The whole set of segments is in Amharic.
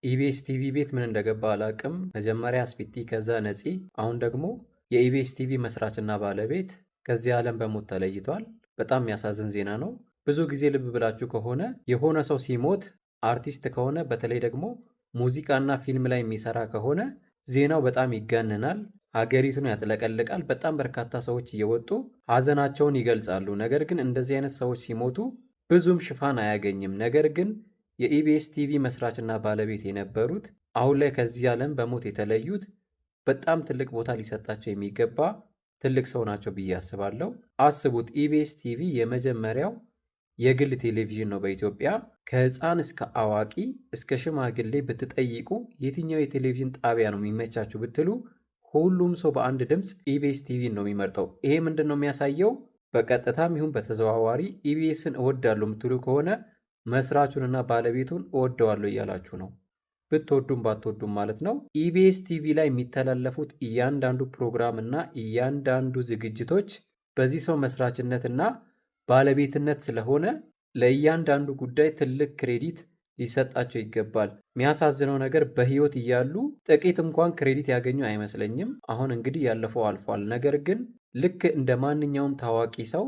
ኢቢኤስ ቲቪ ቤት ምን እንደገባ አላቅም። መጀመሪያ አስፊቲ፣ ከዛ ነፂ፣ አሁን ደግሞ የኢቢኤስ ቲቪ መስራችና ባለቤት ከዚህ ዓለም በሞት ተለይቷል። በጣም የሚያሳዝን ዜና ነው። ብዙ ጊዜ ልብ ብላችሁ ከሆነ የሆነ ሰው ሲሞት አርቲስት ከሆነ በተለይ ደግሞ ሙዚቃና ፊልም ላይ የሚሰራ ከሆነ ዜናው በጣም ይጋነናል፣ ሀገሪቱን ያጥለቀልቃል። በጣም በርካታ ሰዎች እየወጡ ሀዘናቸውን ይገልጻሉ። ነገር ግን እንደዚህ አይነት ሰዎች ሲሞቱ ብዙም ሽፋን አያገኝም። ነገር ግን የኢቢኤስ ቲቪ መስራችና ባለቤት የነበሩት አሁን ላይ ከዚህ ዓለም በሞት የተለዩት በጣም ትልቅ ቦታ ሊሰጣቸው የሚገባ ትልቅ ሰው ናቸው ብዬ አስባለሁ። አስቡት፣ ኢቢኤስ ቲቪ የመጀመሪያው የግል ቴሌቪዥን ነው በኢትዮጵያ። ከህፃን እስከ አዋቂ እስከ ሽማግሌ ብትጠይቁ የትኛው የቴሌቪዥን ጣቢያ ነው የሚመቻችሁ ብትሉ ሁሉም ሰው በአንድ ድምፅ ኢቢኤስ ቲቪን ነው የሚመርጠው። ይሄ ምንድን ነው የሚያሳየው? በቀጥታም ይሁን በተዘዋዋሪ ኢቢኤስን እወዳለሁ የምትሉ ከሆነ መስራቹንና ባለቤቱን እወደዋለሁ እያላችሁ ነው። ብትወዱም ባትወዱም ማለት ነው። ኢቢኤስ ቲቪ ላይ የሚተላለፉት እያንዳንዱ ፕሮግራም እና እያንዳንዱ ዝግጅቶች በዚህ ሰው መስራችነትና ባለቤትነት ስለሆነ ለእያንዳንዱ ጉዳይ ትልቅ ክሬዲት ሊሰጣቸው ይገባል። የሚያሳዝነው ነገር በህይወት እያሉ ጥቂት እንኳን ክሬዲት ያገኙ አይመስለኝም። አሁን እንግዲህ ያለፈው አልፏል። ነገር ግን ልክ እንደ ማንኛውም ታዋቂ ሰው፣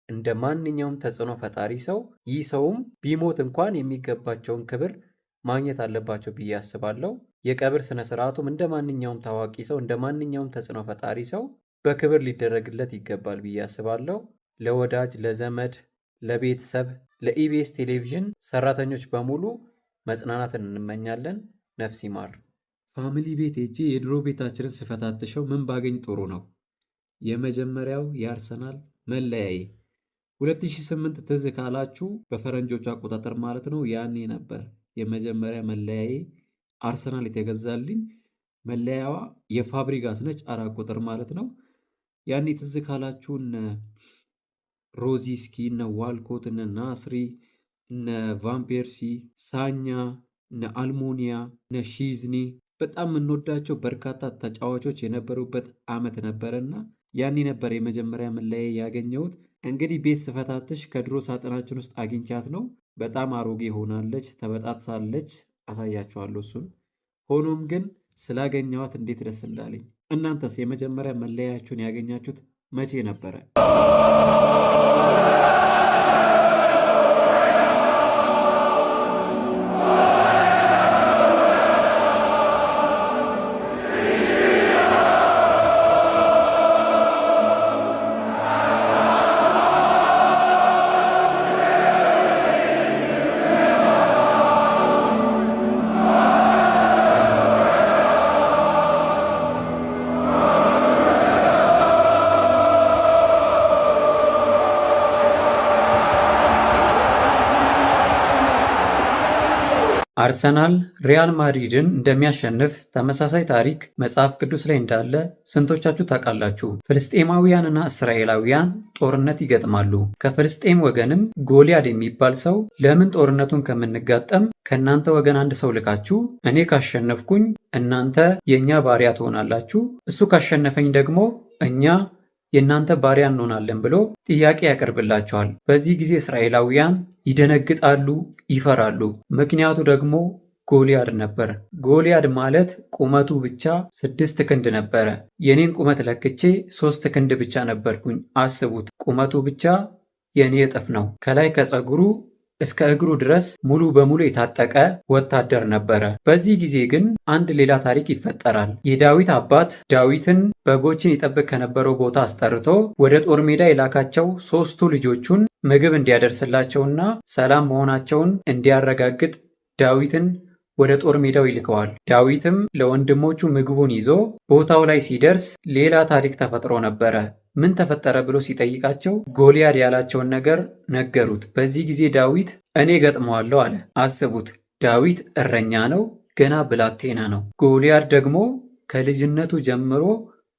እንደ ማንኛውም ተጽዕኖ ፈጣሪ ሰው ይህ ሰውም ቢሞት እንኳን የሚገባቸውን ክብር ማግኘት አለባቸው ብዬ አስባለሁ። የቀብር ስነ ስርዓቱም እንደ ማንኛውም ታዋቂ ሰው፣ እንደ ማንኛውም ተጽዕኖ ፈጣሪ ሰው በክብር ሊደረግለት ይገባል ብዬ አስባለሁ። ለወዳጅ፣ ለዘመድ፣ ለቤተሰብ፣ ለኢቢኤስ ቴሌቪዥን ሰራተኞች በሙሉ መጽናናትን እንመኛለን። ነፍስ ይማር። ፋሚሊ ቤት ሄጄ የድሮ ቤታችንን ስፈታትሸው ምን ባገኝ ጥሩ ነው? የመጀመሪያው የአርሰናል መለያዬ 2008 ትዝ ካላችሁ በፈረንጆቹ አቆጣጠር ማለት ነው። ያኔ ነበር የመጀመሪያ መለያዬ አርሰናል የተገዛልኝ። መለያዋ የፋብሪጋስ ነች፣ 4 ቁጥር ማለት ነው። ያኔ ትዝ ካላችሁ እነ ሮዚስኪ፣ እነ ዋልኮት፣ እነ ናስሪ፣ እነ ቫምፔርሲ፣ ሳኛ፣ እነ አልሞኒያ፣ እነ ሺዝኒ በጣም የምንወዳቸው በርካታ ተጫዋቾች የነበሩበት ዓመት ነበረና ያኔ ነበር የመጀመሪያ መለያዬ ያገኘሁት። እንግዲህ ቤት ስፈታትሽ ከድሮ ሳጥናችን ውስጥ አግኝቻት ነው። በጣም አሮጌ ሆናለች፣ ተበጣጥሳለች። አሳያችኋለሁ እሱን። ሆኖም ግን ስላገኘኋት እንዴት ደስ እንዳለኝ። እናንተስ የመጀመሪያ መለያያችሁን ያገኛችሁት መቼ ነበረ? አርሰናል ሪያል ማድሪድን እንደሚያሸንፍ ተመሳሳይ ታሪክ መጽሐፍ ቅዱስ ላይ እንዳለ ስንቶቻችሁ ታውቃላችሁ? ፍልስጤማውያንና እስራኤላውያን ጦርነት ይገጥማሉ። ከፍልስጤም ወገንም ጎልያድ የሚባል ሰው ለምን ጦርነቱን ከምንጋጠም ከእናንተ ወገን አንድ ሰው ልካችሁ እኔ ካሸነፍኩኝ እናንተ የእኛ ባሪያ ትሆናላችሁ፣ እሱ ካሸነፈኝ ደግሞ እኛ የእናንተ ባሪያ እንሆናለን ብሎ ጥያቄ ያቀርብላቸዋል። በዚህ ጊዜ እስራኤላውያን ይደነግጣሉ፣ ይፈራሉ። ምክንያቱ ደግሞ ጎልያድ ነበር። ጎልያድ ማለት ቁመቱ ብቻ 6 ክንድ ነበረ። የኔን ቁመት ለክቼ 3 ክንድ ብቻ ነበርኩኝ። አስቡት፣ ቁመቱ ብቻ የኔ እጥፍ ነው። ከላይ ከፀጉሩ እስከ እግሩ ድረስ ሙሉ በሙሉ የታጠቀ ወታደር ነበረ። በዚህ ጊዜ ግን አንድ ሌላ ታሪክ ይፈጠራል። የዳዊት አባት ዳዊትን በጎችን ይጠብቅ ከነበረው ቦታ አስጠርቶ ወደ ጦር ሜዳ የላካቸው 3ቱ ልጆቹን ምግብ እንዲያደርስላቸውና ሰላም መሆናቸውን እንዲያረጋግጥ ዳዊትን ወደ ጦር ሜዳው ይልከዋል። ዳዊትም ለወንድሞቹ ምግቡን ይዞ ቦታው ላይ ሲደርስ ሌላ ታሪክ ተፈጥሮ ነበረ። ምን ተፈጠረ ብሎ ሲጠይቃቸው ጎልያድ ያላቸውን ነገር ነገሩት። በዚህ ጊዜ ዳዊት እኔ ገጥመዋለሁ አለ። አስቡት፣ ዳዊት እረኛ ነው፣ ገና ብላቴና ነው። ጎልያድ ደግሞ ከልጅነቱ ጀምሮ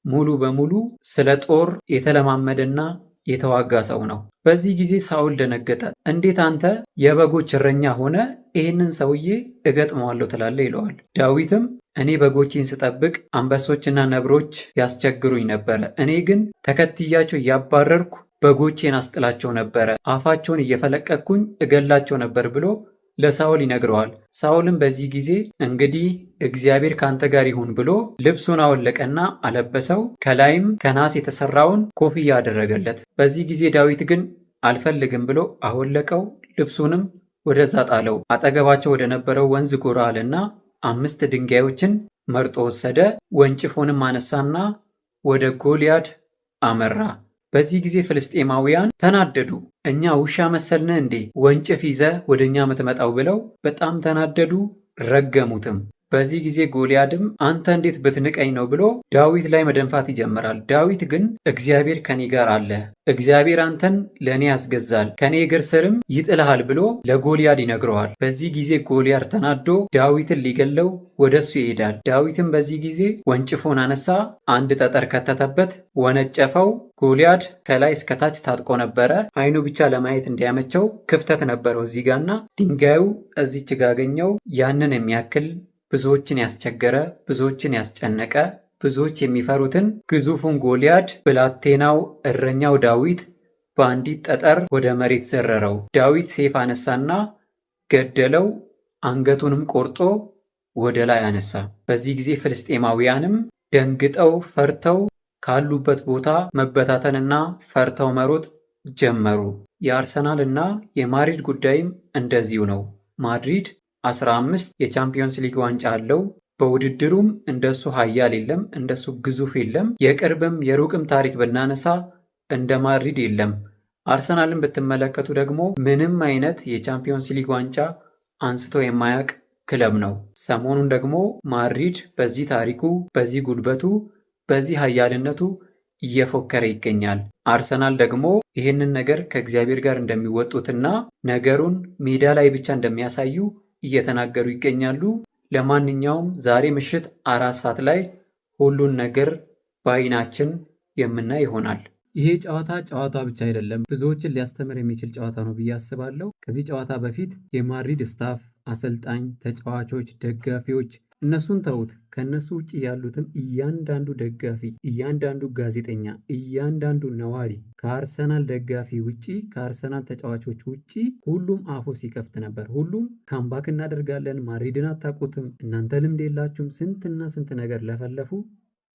ሙሉ በሙሉ ስለ ጦር የተለማመደና የተዋጋ ሰው ነው። በዚህ ጊዜ ሳኦል ደነገጠ። እንዴት አንተ የበጎች እረኛ ሆነ ይህንን ሰውዬ እገጥመዋለሁ ትላለህ? ይለዋል። ዳዊትም እኔ በጎቼን ስጠብቅ አንበሶችና ነብሮች ያስቸግሩኝ ነበረ፣ እኔ ግን ተከትያቸው እያባረርኩ በጎቼን አስጥላቸው ነበረ፣ አፋቸውን እየፈለቀቅኩኝ እገላቸው ነበር ብሎ ለሳኦል ይነግረዋል። ሳኦልም በዚህ ጊዜ እንግዲህ እግዚአብሔር ካንተ ጋር ይሁን ብሎ ልብሱን አወለቀና አለበሰው፣ ከላይም ከናስ የተሰራውን ኮፍያ አደረገለት። በዚህ ጊዜ ዳዊት ግን አልፈልግም ብሎ አወለቀው፣ ልብሱንም ወደዛ ጣለው። አጠገባቸው ወደ ነበረው ወንዝ ጎራ አለና 5 ድንጋዮችን መርጦ ወሰደ። ወንጭፉንም አነሳና ወደ ጎልያድ አመራ። በዚህ ጊዜ ፍልስጤማውያን ተናደዱ። እኛ ውሻ መሰልን እንዴ ወንጭፍ ይዘ ወደ እኛ የምትመጣው ብለው በጣም ተናደዱ፣ ረገሙትም። በዚህ ጊዜ ጎልያድም አንተ እንዴት ብትንቀኝ ነው ብሎ ዳዊት ላይ መደንፋት ይጀምራል። ዳዊት ግን እግዚአብሔር ከኔ ጋር አለ፣ እግዚአብሔር አንተን ለእኔ ያስገዛል፣ ከኔ እግር ስርም ይጥልሃል ብሎ ለጎልያድ ይነግረዋል። በዚህ ጊዜ ጎልያድ ተናዶ ዳዊትን ሊገለው ወደሱ ይሄዳል። ዳዊትም በዚህ ጊዜ ወንጭፎን አነሳ፣ አንድ ጠጠር ከተተበት፣ ወነጨፈው። ጎልያድ ከላይ እስከታች ታጥቆ ነበረ። አይኑ ብቻ ለማየት እንዲያመቸው ክፍተት ነበረው እዚህ ጋርና ድንጋዩ እዚች ጋ አገኘው። ያንን የሚያክል ብዙዎችን ያስቸገረ፣ ብዙዎችን ያስጨነቀ፣ ብዙዎች የሚፈሩትን ግዙፉን ጎልያድ ብላቴናው እረኛው ዳዊት በአንዲት ጠጠር ወደ መሬት ዘረረው። ዳዊት ሴፍ አነሳና ገደለው፣ አንገቱንም ቆርጦ ወደ ላይ አነሳ። በዚህ ጊዜ ፍልስጤማውያንም ደንግጠው ፈርተው ካሉበት ቦታ መበታተንና ፈርተው መሮጥ ጀመሩ። የአርሰናል እና የማድሪድ ጉዳይም እንደዚሁ ነው። ማድሪድ 15 የቻምፒዮንስ ሊግ ዋንጫ አለው። በውድድሩም እንደሱ ኃያል የለም፣ እንደሱ ግዙፍ የለም። የቅርብም የሩቅም ታሪክ ብናነሳ እንደ ማድሪድ የለም። አርሰናልን ብትመለከቱ ደግሞ ምንም አይነት የቻምፒዮንስ ሊግ ዋንጫ አንስቶ የማያውቅ ክለብ ነው። ሰሞኑን ደግሞ ማድሪድ በዚህ ታሪኩ፣ በዚህ ጉልበቱ፣ በዚህ ኃያልነቱ እየፎከረ ይገኛል። አርሰናል ደግሞ ይህንን ነገር ከእግዚአብሔር ጋር እንደሚወጡትና ነገሩን ሜዳ ላይ ብቻ እንደሚያሳዩ እየተናገሩ ይገኛሉ። ለማንኛውም ዛሬ ምሽት 4 ሰዓት ላይ ሁሉን ነገር በዓይናችን የምናይ ይሆናል። ይሄ ጨዋታ ብቻ አይደለም፣ ብዙዎችን ሊያስተምር የሚችል ጨዋታ ነው ብዬ አስባለሁ። ከዚህ ጨዋታ በፊት የማድሪድ ስታፍ፣ አሰልጣኝ፣ ተጫዋቾች፣ ደጋፊዎች እነሱን ተውት። ከእነሱ ውጭ ያሉትም እያንዳንዱ ደጋፊ፣ እያንዳንዱ ጋዜጠኛ፣ እያንዳንዱ ነዋሪ ከአርሰናል ደጋፊ ውጪ፣ ከአርሰናል ተጫዋቾች ውጪ ሁሉም አፉ ሲከፍት ነበር። ሁሉም ካምባክ እናደርጋለን፣ ማድሪድን አታውቁትም፣ እናንተ ልምድ የላችሁም፣ ስንትና ስንት ነገር ለፈለፉ።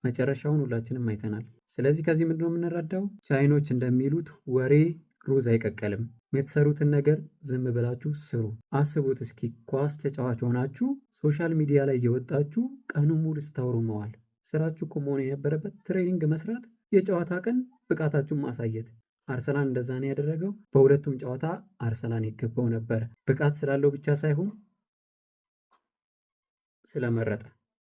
መጨረሻውን ሁላችንም አይተናል። ስለዚህ ከዚህ ምንድነው የምንረዳው? ቻይኖች እንደሚሉት ወሬ ሩዝ አይቀቀልም። የምትሰሩትን ነገር ዝም ብላችሁ ስሩ። አስቡት እስኪ ኳስ ተጫዋች ሆናችሁ ሶሻል ሚዲያ ላይ እየወጣችሁ ቀኑ ሙሉ ስታወሩ መዋል። ስራችሁ እኮ መሆን የነበረበት ትሬኒንግ መስራት፣ የጨዋታ ቀን ብቃታችሁን ማሳየት። አርሰናል እንደዛ ነው ያደረገው። በሁለቱም ጨዋታ አርሰናል ይገባው ነበር፣ ብቃት ስላለው ብቻ ሳይሆን ስለመረጠ።